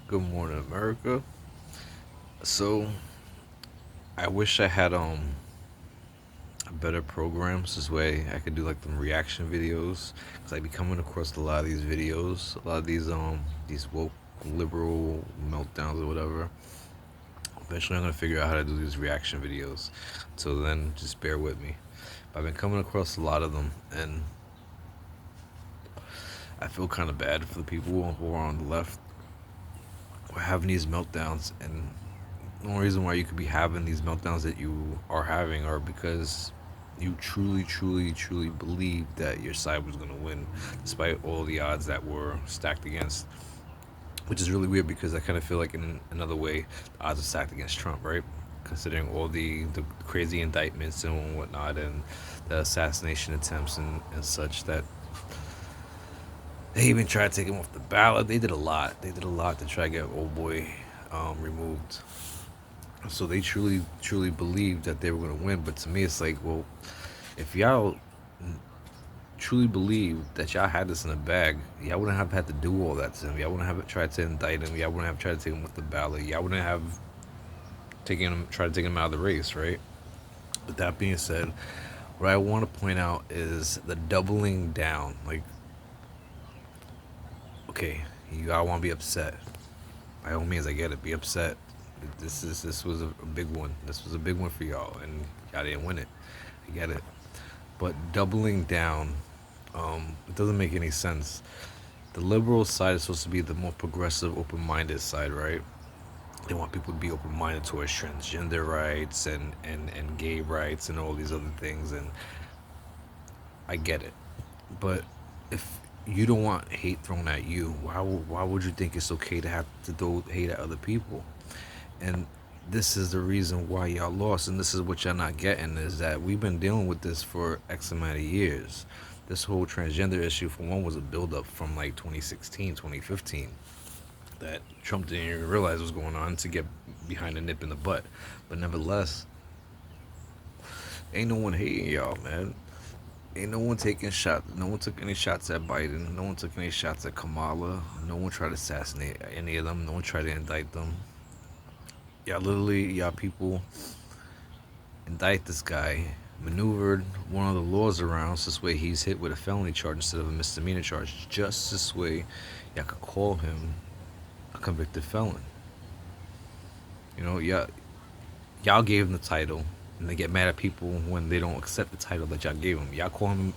Good morning, America. So I wish I had better programs. This way I could do like them reaction videos. Cause I be coming across a lot of these videos, a lot of these woke liberal meltdowns or whatever. Eventually I'm gonna figure out how to do these reaction videos. Till then, just bear with me. But I've been coming across a lot of them, and I feel kind of bad for the people who are on the left who are having these meltdowns. And the only reason why you could be having these meltdowns that you are having are because you truly believe that your side was going to win, despite all the odds that were stacked against. Which is really weird because I kind of feel like in another way, the odds are stacked against Trump, right? Considering all the crazy indictments and whatnot, and the assassination attempts and such, that they even tried to take him off the ballot. They did a lot. They did a lot to try to get old boy removed. So they truly believed that they were going to win. But to me, it's like, well, if y'all truly believed that y'all had this in the bag, y'all wouldn't have had to do all that to him. Y'all wouldn't have tried to indict him. Y'all wouldn't have tried to take him with the ballot. Y'all wouldn't have tried to take him out of the race, right? But that being said, what I want to point out is the doubling down. Like, okay, you all want to be upset. By all means, I get it. Be upset. This was a big one. This was a big one for y'all, and y'all didn't win it. I get it. But doubling down, it doesn't make any sense. The liberal side is supposed to be the more progressive, open-minded side, right? They want people to be open-minded towards transgender rights and gay rights and all these other things, and I get it. But if you don't want hate thrown at you, why would you think it's okay to have to throw hate at other people? And this is the reason why y'all lost, and this is what y'all not getting, is that we've been dealing with this for X amount of years. This whole transgender issue, for one, was a buildup from like 2016, 2015, that Trump didn't even realize was going on to get behind the nip in the butt. But nevertheless, ain't no one hating y'all, man. Ain't no one taking shots. No one took any shots at Biden. No one took any shots at Kamala. No one tried to assassinate any of them. No one tried to indict them. Y'all literally, y'all people indict this guy, maneuvered one of the laws around so this way he's hit with a felony charge instead of a misdemeanor charge. Just this way, y'all could call him a convicted felon. Y'all gave him the title, and they get mad at people when they don't accept the title that y'all gave him. Y'all call him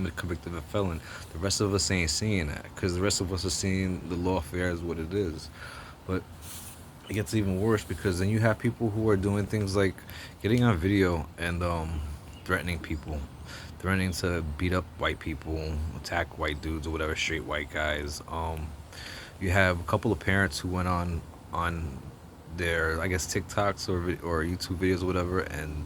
a convicted felon. The rest of us ain't seeing that because the rest of us are seeing the lawfare as what it is. But it gets even worse because then you have people who are doing things like getting on video and threatening people, threatening to beat up white people, attack white dudes or whatever, straight white guys. You have a couple of parents who went on their, I guess, TikToks or YouTube videos or whatever, and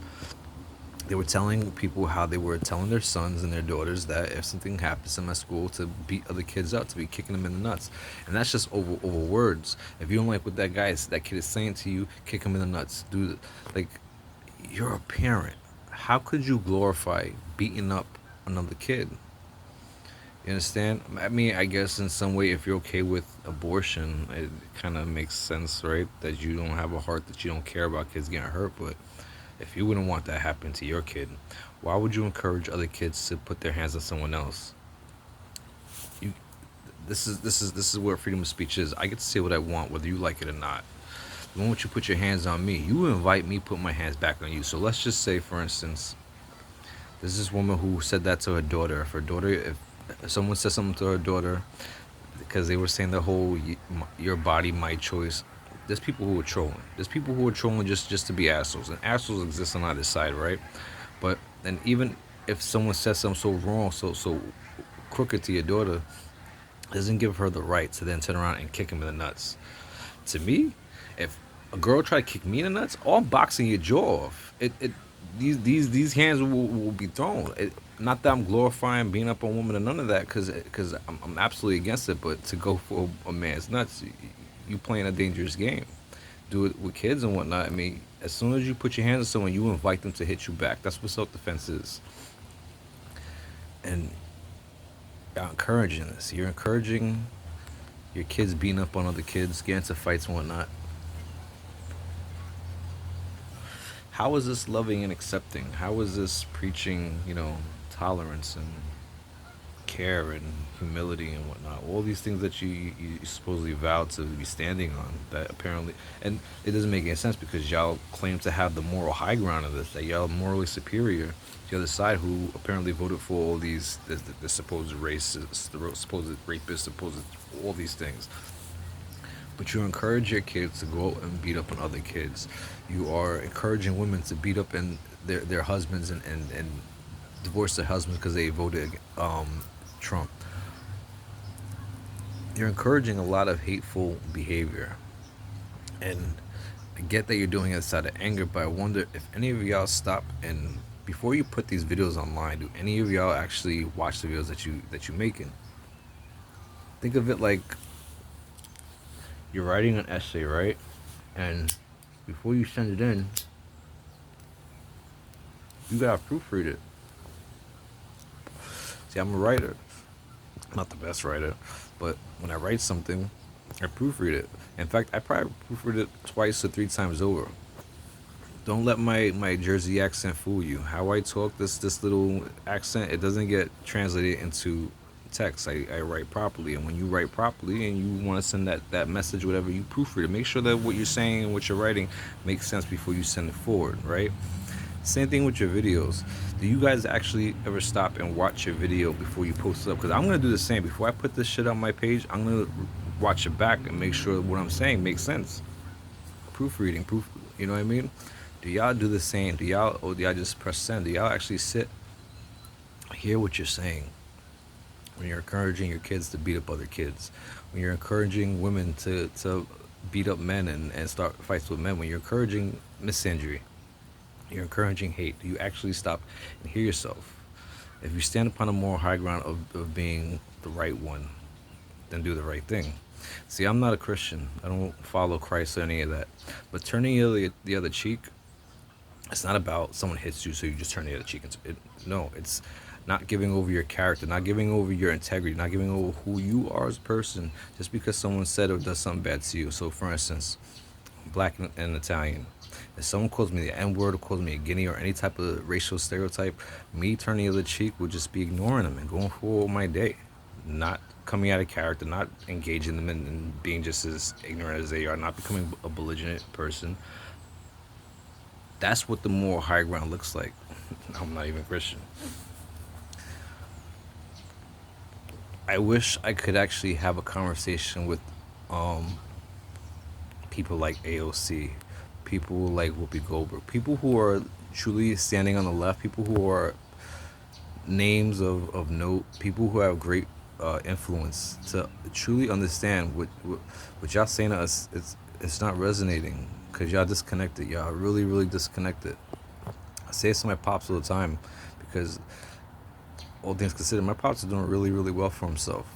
they were telling people how they were telling their sons and their daughters that if something happens to them at school, to beat other kids up, to be kicking them in the nuts. And that's just over words. If you don't like what that kid is saying to you, kick him in the nuts. Like, you're a parent. How could you glorify beating up another kid? You understand? I mean, I guess in some way, if you're okay with abortion, it kind of makes sense, right? That you don't have a heart, that you don't care about kids getting hurt. But if you wouldn't want that happen to your kid, why would you encourage other kids to put their hands on someone else? You, this is where freedom of speech is. I get to say what I want, whether you like it or not. The moment you put your hands on me, you invite me put my hands back on you. So let's just say, for instance, there's this woman who said that to her daughter. If someone said something to her daughter because they were saying the whole your body, my choice. There's people who are trolling. There's people who are trolling just to be assholes, and assholes exist on either side, right? But and even if someone says something so wrong, so crooked to your daughter, it doesn't give her the right to then turn around and kick him in the nuts. To me, if a girl tried to kick me in the nuts, oh, I'm boxing your jaw off. These hands will be thrown. Not that I'm glorifying being up on women or none of that, because I'm absolutely against it. But to go for a man's nuts, you playing a dangerous game. Do it with kids and whatnot. I mean, as soon as you put your hands on someone, you invite them to hit you back. That's what self defense is. And you're encouraging this. You're encouraging your kids beating up on other kids, getting into fights and whatnot. How is this loving and accepting? How is this preaching, tolerance and care and humility and whatnot? All these things that you supposedly vowed to be standing on, that apparently, and it doesn't make any sense because y'all claim to have the moral high ground of this, that y'all morally superior to the other side, who apparently voted for all these the supposed racists, the supposed rapists, supposed all these things. But you encourage your kids to go out and beat up on other kids. You are encouraging women to beat up and their husbands and divorce their husbands because they voted Trump. You're encouraging a lot of hateful behavior. And I get that you're doing it out of anger, but I wonder if any of y'all stop and before you put these videos online, do any of y'all actually watch the videos that you making? Think of it like you're writing an essay, right? And before you send it in, you gotta proofread it. See, I'm a writer. I'm not the best writer, but when I write something, I proofread it. In fact, I probably proofread it twice or three times over. Don't let my Jersey accent fool you. How I talk, this little accent, it doesn't get translated into text. I write properly, and when you write properly and you want to send that message, whatever, you proofread it. Make sure that what you're saying and what you're writing makes sense before you send it forward, right? Same thing with your videos. Do you guys actually ever stop and watch your video before you post it up? Because I'm gonna do the same. Before I put this shit on my page, I'm gonna watch it back and make sure what I'm saying makes sense. Proofreading, you know what I mean? Do y'all do the same? Or do y'all just press send? Do y'all actually sit, hear what you're saying? When you're encouraging your kids to beat up other kids, when you're encouraging women to beat up men and start fights with men, when you're encouraging misandry, you're encouraging hate, do you actually stop and hear yourself? If you stand upon a moral high ground of being the right one, then do the right thing. See, I'm not a Christian. I don't follow Christ or any of that. But turning the other cheek, it's not about someone hits you so you just turn the other cheek. No, it's not giving over your character, not giving over your integrity, not giving over who you are as a person just because someone said or does something bad to you. So, for instance, black and Italian. If someone calls me the N-word or calls me a guinea or any type of racial stereotype, me turning the other cheek would just be ignoring them and going for my day. Not coming out of character, not engaging them and being just as ignorant as they are, not becoming a belligerent person. That's what the moral high ground looks like. I'm not even Christian. I wish I could actually have a conversation with um, people like AOC, people like Whoopi Goldberg, people who are truly standing on the left, people who are names of note, people who have great influence to truly understand what y'all saying to us. It's not resonating because y'all disconnected. Y'all really, really disconnected. I say this to my pops all the time because all things considered, my pops is doing really, really well for himself.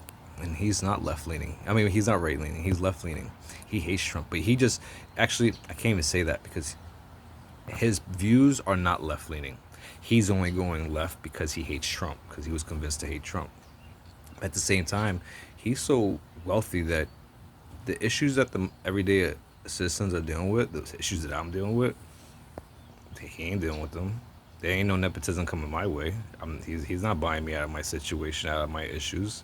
And he's not left leaning. I mean, he's not right leaning. He's left leaning. He hates Trump, but he just actually, I can't even say that because his views are not left leaning. He's only going left because he hates Trump, because he was convinced to hate Trump. At the same time, he's so wealthy that the issues that the everyday citizens are dealing with, the issues that I'm dealing with, he ain't dealing with them. There ain't no nepotism coming my way. He's not buying me out of my situation, out of my issues.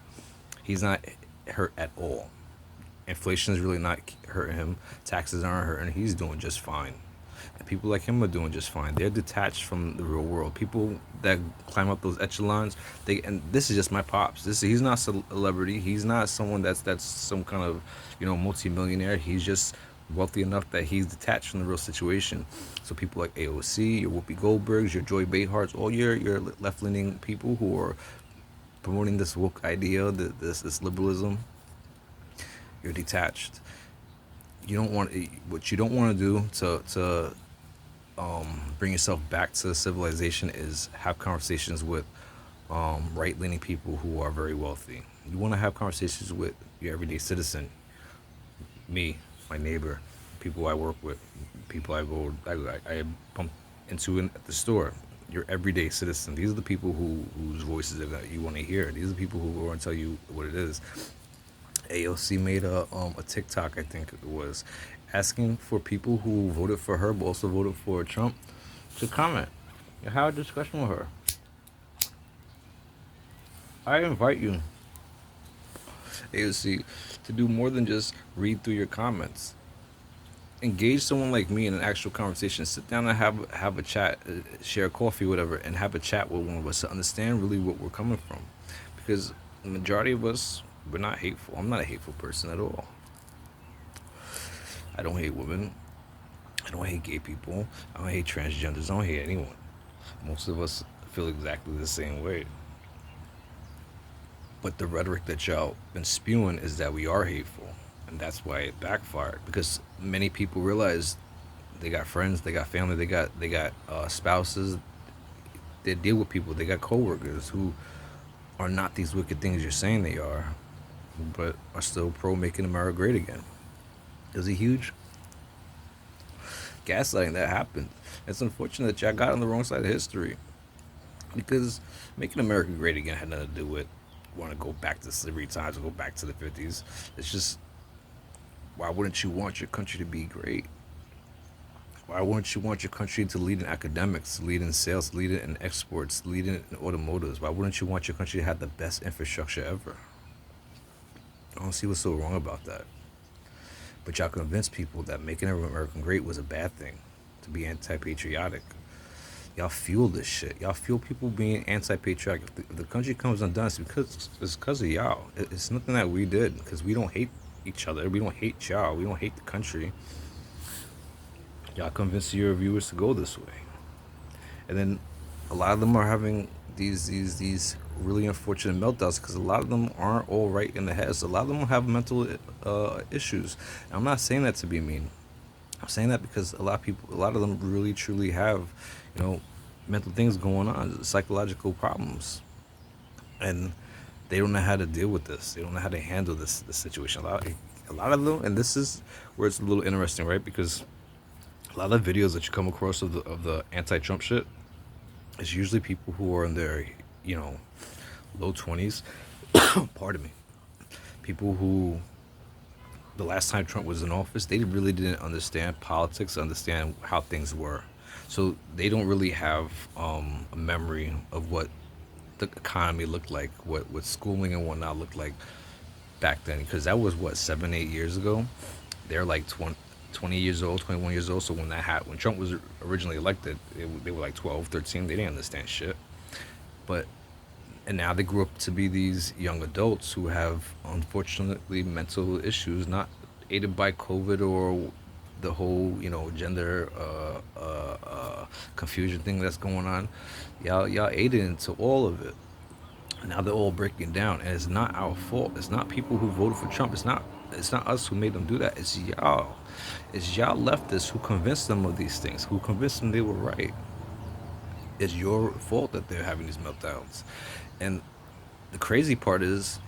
He's not hurt at all. Inflation is really not hurting him. Taxes aren't hurting. He's doing just fine. And people like him are doing just fine. They're detached from the real world. People that climb up those echelons, and this is just my pops. He's not a celebrity. He's not someone that's some kind of multi-millionaire. He's just wealthy enough that he's detached from the real situation. So people like AOC, your Whoopi Goldbergs, your Joy Beharts, all your left-leaning people who are promoting this woke idea, this liberalism, you're detached. You don't want what you don't want to do to bring yourself back to civilization is have conversations with right-leaning people who are very wealthy. You want to have conversations with your everyday citizen, me, my neighbor, people I work with, people I bump into at the store. Your everyday citizen. These are the people whose voices that you want to hear. These are the people who want to tell you what it is. AOC made a TikTok, I think it was, asking for people who voted for her but also voted for Trump to comment and have a discussion with her. I invite you, AOC, to do more than just read through your comments. Engage someone like me in an actual conversation. Sit down and have a chat, share coffee, whatever, and have a chat with one of us to understand really what we're coming from. Because the majority of us, we're not hateful. I'm not a hateful person at all. I don't hate women. I don't hate gay people. I don't hate transgenders. I don't hate anyone. Most of us feel exactly the same way. But the rhetoric that y'all been spewing is that we are hateful, and that's why it backfired. Because many people realize they got friends, they got family, they got spouses. They deal with people. They got coworkers who are not these wicked things you're saying they are, but are still pro making America great again. There's a huge gaslighting that happened. It's unfortunate that y'all got on the wrong side of history, because making America great again had nothing to do with want to go back to slavery times or go back to the 50s. It's just, why wouldn't you want your country to be great? Why wouldn't you want your country to lead in academics, lead in sales, lead in exports, lead in automotives? Why wouldn't you want your country to have the best infrastructure ever? I don't see what's so wrong about that. But y'all convince people that making America great was a bad thing, to be anti-patriotic. Y'all fuel this shit. Y'all fuel people being anti-patriotic. If the country comes undone, it's because of y'all. It's nothing that we did, because we don't hate each other. We don't hate y'all. We don't hate the country. Y'all convince your viewers to go this way, and then a lot of them are having these really unfortunate meltdowns because a lot of them aren't all right in the head. So a lot of them have mental issues. And I'm not saying that to be mean. I'm saying that because a lot of them really truly have, you know, mental things going on, psychological problems, and they don't know how to deal with this. They don't know how to handle this situation. A lot of them, and this is where it's a little interesting, right? Because a lot of videos that you come across of the anti-Trump shit, it's usually people who are in their, you know, low 20s. Pardon me. People who, the last time Trump was in office, they really didn't understand politics, understand how things were. So they don't really have a memory of what the economy looked like, what schooling and whatnot looked like back then. Because that was, what, 7, 8 years ago? They're like 20 years old, 21 years old. So when Trump was originally elected, they were like 12, 13. They didn't understand shit. But and now they grew up to be these young adults who have unfortunately mental issues, not aided by COVID or the whole, you know, gender confusion thing that's going on. Y'all aided into all of it. Now they're all breaking down, and it's not our fault. It's not people who voted for Trump. It's not us who made them do that. It's y'all. It's y'all leftists who convinced them of these things, who convinced them they were right. It's your fault that they're having these meltdowns. And the crazy part is,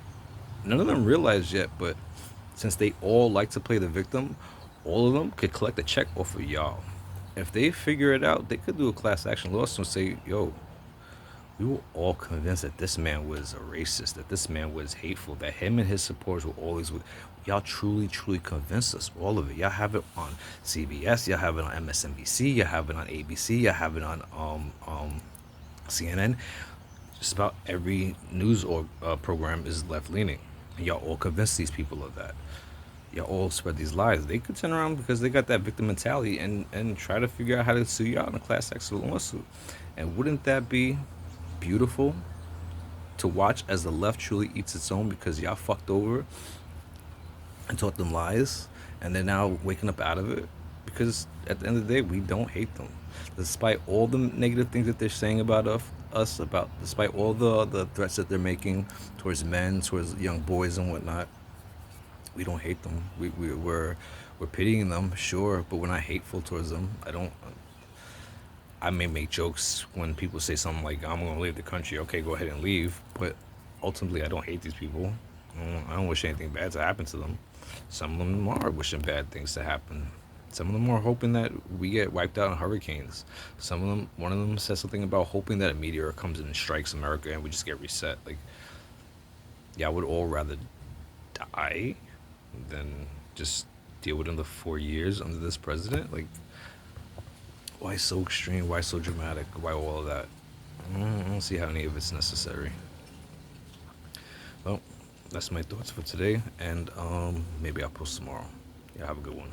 none of them realize yet, but since they all like to play the victim, all of them could collect a check off of y'all. If they figure it out, they could do a class action lawsuit and say, yo, we were all convinced that this man was a racist, that this man was hateful, that him and his supporters were always with. Y'all truly, truly convinced us, all of it. Y'all have it on CBS, y'all have it on MSNBC, y'all have it on ABC, y'all have it on CNN. Just about every news or program is left leaning. And y'all all convinced these people of that. Y'all all spread these lies. They could turn around because they got that victim mentality and try to figure out how to sue y'all in a class action lawsuit. And wouldn't that be beautiful to watch as the left truly eats its own because y'all fucked over and taught them lies, and they're now waking up out of it? Because at the end of the day, we don't hate them, despite all the negative things that they're saying about us, about despite all the threats that they're making towards men, towards young boys and whatnot. We don't hate them. We're pitying them, sure, but we're not hateful towards them. I may make jokes when people say something like, I'm going to leave the country. Okay, go ahead and leave. But ultimately, I don't hate these people. I don't wish anything bad to happen to them. Some of them are wishing bad things to happen. Some of them are hoping that we get wiped out in hurricanes. One of them said something about hoping that a meteor comes in and strikes America and we just get reset. Like, yeah, I would all rather I then just deal with another 4 years under this president. Like, why so extreme? Why so dramatic? Why all of that? I don't see how any of it's necessary. Well, that's my thoughts for today, and maybe I'll post tomorrow. Yeah, have a good one.